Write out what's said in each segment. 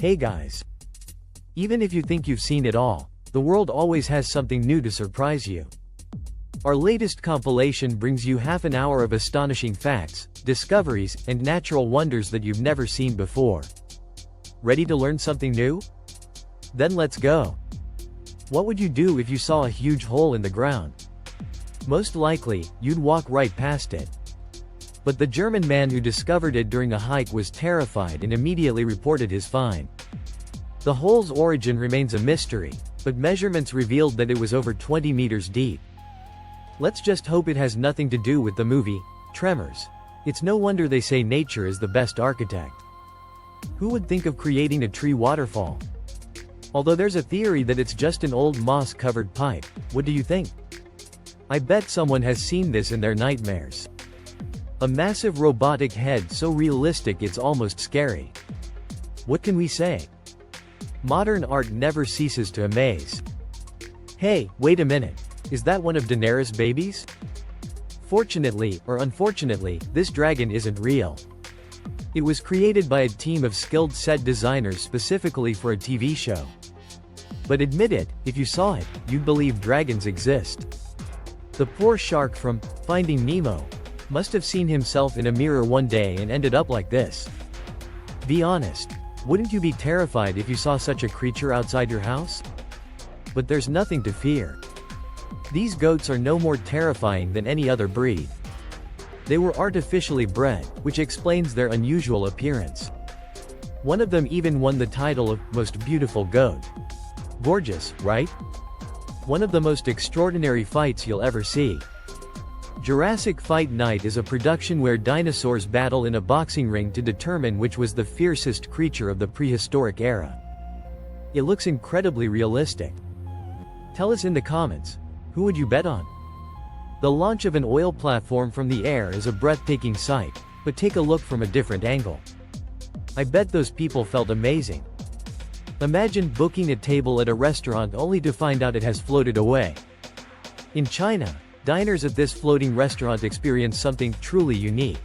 Hey guys. Even if you think you've seen it all, the world always has something new to surprise you. Our latest compilation brings you half an hour of astonishing facts, discoveries, and natural wonders that you've never seen before. Ready to learn something new? Then let's go. What would you do if you saw a huge hole in the ground? Most likely, you'd walk right past it. But the German man who discovered it during a hike was terrified and immediately reported his find. The hole's origin remains a mystery, but measurements revealed that it was over 20 meters deep. Let's just hope it has nothing to do with the movie, Tremors. It's no wonder they say nature is the best architect. Who would think of creating a tree waterfall? Although there's a theory that it's just an old moss-covered pipe, what do you think? I bet someone has seen this in their nightmares. A massive robotic head so realistic it's almost scary. What can we say? Modern art never ceases to amaze. Hey, wait a minute. Is that one of Daenerys' babies? Fortunately, or unfortunately, this dragon isn't real. It was created by a team of skilled set designers specifically for a TV show. But admit it, if you saw it, you'd believe dragons exist. The poor shark from Finding Nemo must have seen himself in a mirror one day and ended up like this. Be honest, wouldn't you be terrified if you saw such a creature outside your house? But there's nothing to fear. These goats are no more terrifying than any other breed. They were artificially bred, which explains their unusual appearance. One of them even won the title of Most Beautiful Goat. Gorgeous, right? One of the most extraordinary fights you'll ever see. Jurassic Fight Night is a production where dinosaurs battle in a boxing ring to determine which was the fiercest creature of the prehistoric era. It looks incredibly realistic. Tell us in the comments, who would you bet on? The launch of an oil platform from the air is a breathtaking sight, but take a look from a different angle. I bet those people felt amazing. Imagine booking a table at a restaurant only to find out it has floated away. In China, diners at this floating restaurant experience something truly unique.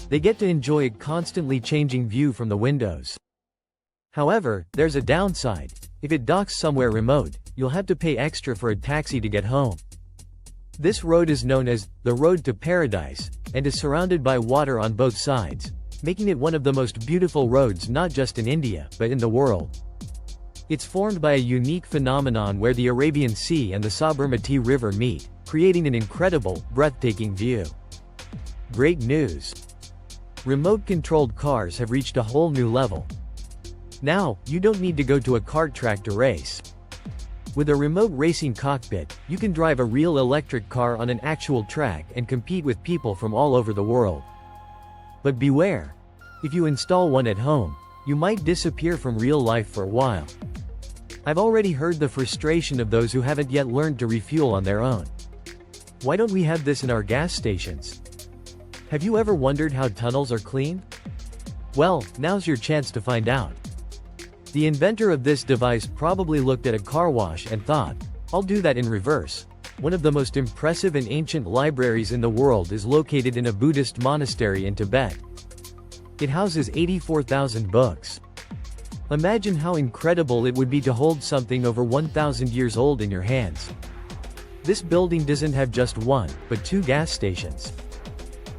They get to enjoy a constantly changing view from the windows. However, there's a downside. If it docks somewhere remote, you'll have to pay extra for a taxi to get home. This road is known as the Road to Paradise, and is surrounded by water on both sides, making it one of the most beautiful roads not just in India, but in the world. It's formed by a unique phenomenon where the Arabian Sea and the Sabarmati River meet, creating an incredible, breathtaking view. Great news! Remote-controlled cars have reached a whole new level. Now, you don't need to go to a kart track to race. With a remote racing cockpit, you can drive a real electric car on an actual track and compete with people from all over the world. But beware! If you install one at home, you might disappear from real life for a while. I've already heard the frustration of those who haven't yet learned to refuel on their own. Why don't we have this in our gas stations? Have you ever wondered how tunnels are cleaned? Well, now's your chance to find out. The inventor of this device probably looked at a car wash and thought, I'll do that in reverse. One of the most impressive and ancient libraries in the world is located in a Buddhist monastery in Tibet. It houses 84,000 books. Imagine how incredible it would be to hold something over 1,000 years old in your hands. This building doesn't have just one, but two gas stations.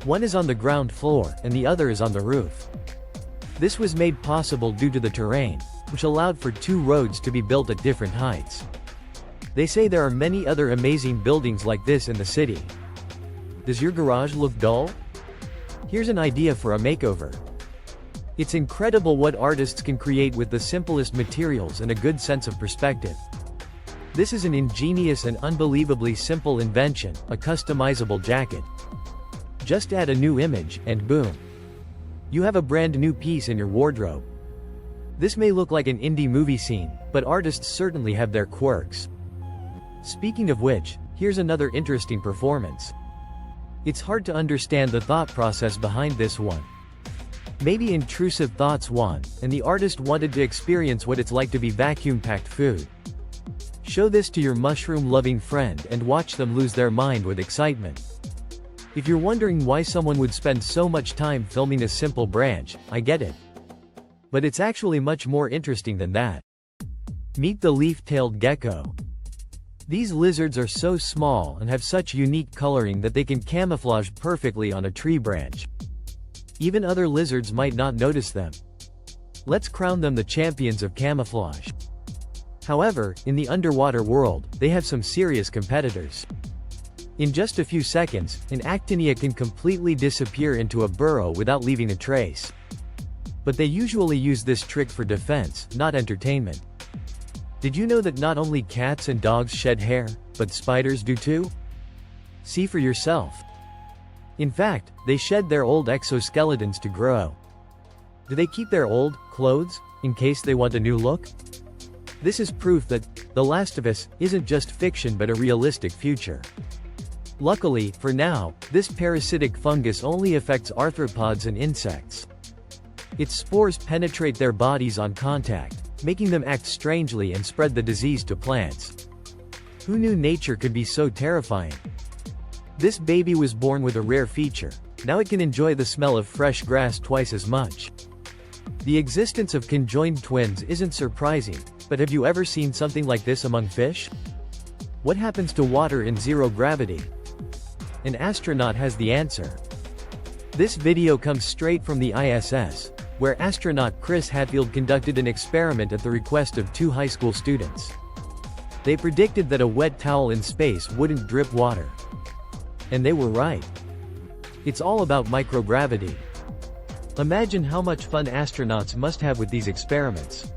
One is on the ground floor, and the other is on the roof. This was made possible due to the terrain, which allowed for two roads to be built at different heights. They say there are many other amazing buildings like this in the city. Does your garage look dull? Here's an idea for a makeover. It's incredible what artists can create with the simplest materials and a good sense of perspective. This is an ingenious and unbelievably simple invention, a customizable jacket. Just add a new image, and boom! You have a brand new piece in your wardrobe. This may look like an indie movie scene, but artists certainly have their quirks. Speaking of which, here's another interesting performance. It's hard to understand the thought process behind this one. Maybe intrusive thoughts won, and the artist wanted to experience what it's like to be vacuum-packed food. Show this to your mushroom-loving friend and watch them lose their mind with excitement. If you're wondering why someone would spend so much time filming a simple branch, I get it. But it's actually much more interesting than that. Meet the leaf-tailed gecko. These lizards are so small and have such unique coloring that they can camouflage perfectly on a tree branch. Even other lizards might not notice them. Let's crown them the champions of camouflage. However, in the underwater world, they have some serious competitors. In just a few seconds, an actinia can completely disappear into a burrow without leaving a trace. But they usually use this trick for defense, not entertainment. Did you know that not only cats and dogs shed hair, but spiders do too? See for yourself. In fact, they shed their old exoskeletons to grow. Do they keep their old clothes in case they want a new look? This is proof that The Last of Us isn't just fiction but a realistic future. Luckily, for now, this parasitic fungus only affects arthropods and insects. Its spores penetrate their bodies on contact, making them act strangely and spread the disease to plants. Who knew nature could be so terrifying? This baby was born with a rare feature. Now it can enjoy the smell of fresh grass twice as much. The existence of conjoined twins isn't surprising, but have you ever seen something like this among fish? What happens to water in zero gravity? An astronaut has the answer. This video comes straight from the ISS, where astronaut Chris Hadfield conducted an experiment at the request of 2 high school students. They predicted that a wet towel in space wouldn't drip water. And they were right. It's all about microgravity. Imagine how much fun astronauts must have with these experiments.